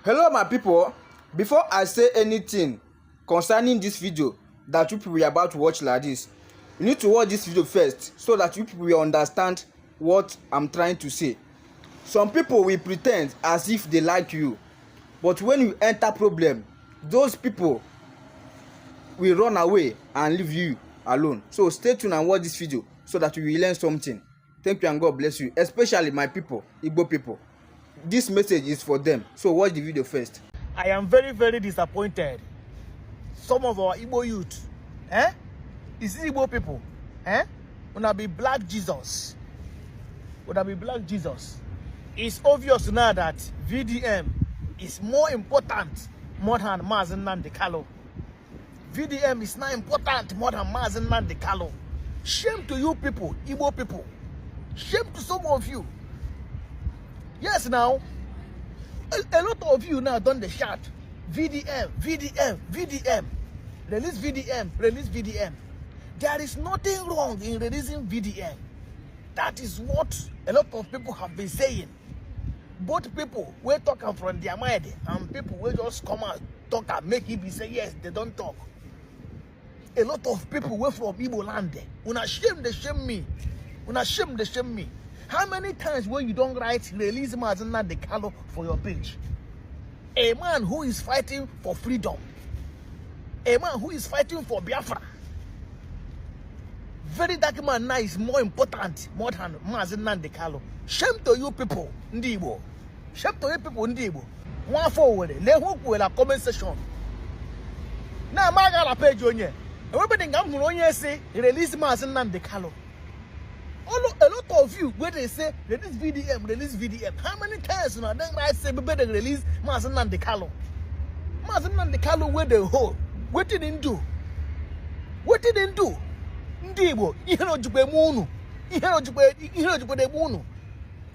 Hello my people, before I say anything concerning this video that you people are about to watch like this, you need to watch this video first so that you people will understand what I'm trying to say. Some people will pretend as if they like you, but when you enter problem, those people will run away and leave you alone. So stay tuned and watch this video so that you will learn something. Thank you and God bless you, especially my people, Igbo people. This message is for them, so watch the video first. I am very, very disappointed. Some of our Igbo youth, is Igbo people, wanna be black Jesus. Wanna be black Jesus. It's obvious now that VDM is more important more than Mazi Nnamdi Kanu. VDM is not important more than Mazi Nnamdi Kanu. Shame to you people, Igbo people. Shame to some of you. Yes, now, a lot of you now done the shout, VDM, VDM, VDM, release VDM, release VDM. There is nothing wrong in releasing VDM. That is what a lot of people have been saying. Both people will talk from their mind, and people will just come out, talk and make it be say, yes, they don't talk. A lot of people were from Igbo land. Una shame, they shame me. Una shame, they shame me. How many times when you don't write release Mazi Nnamdi Kanu for your page? A man who is fighting for freedom. A man who is fighting for Biafra. Very dark man now is more important more than Mazi Nnamdi Kanu. Shame to you people, Ndi Igbo. Shame to you people, Ndi Igbo. One forward, let who will a comment section. Now, I got a page on you. Everybody can say release Mazi Nnamdi Kanu. A lot of you, when they say release VDM, how many times now then I say better release Mazi Nnamdi Kanu? Mazi Nnamdi Kanu where the hole? What did he do? What did he do? Ndibo,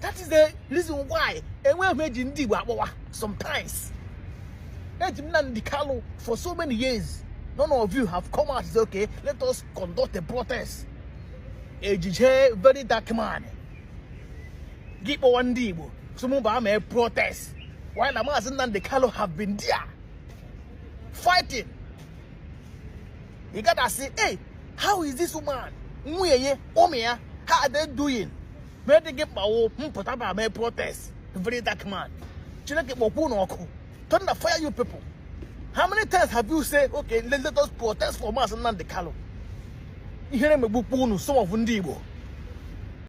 that is the reason why and we have made Ndibo sometimes. Nnamdi Kanu for so many years. None of you have come out and said, okay, let us conduct a protest. A very dark man. Give one Igbo. Some of them protest. While the Mazi Nnamdi Kanu have been there fighting. You gotta say, hey, how is this woman? How are they doing? Where they get power? Protest. Very dark man. Thunder fire you people. How many times have you said, okay, let us protest for Mazi Nnamdi Kanu? You hear me, some of Ndi Igbo.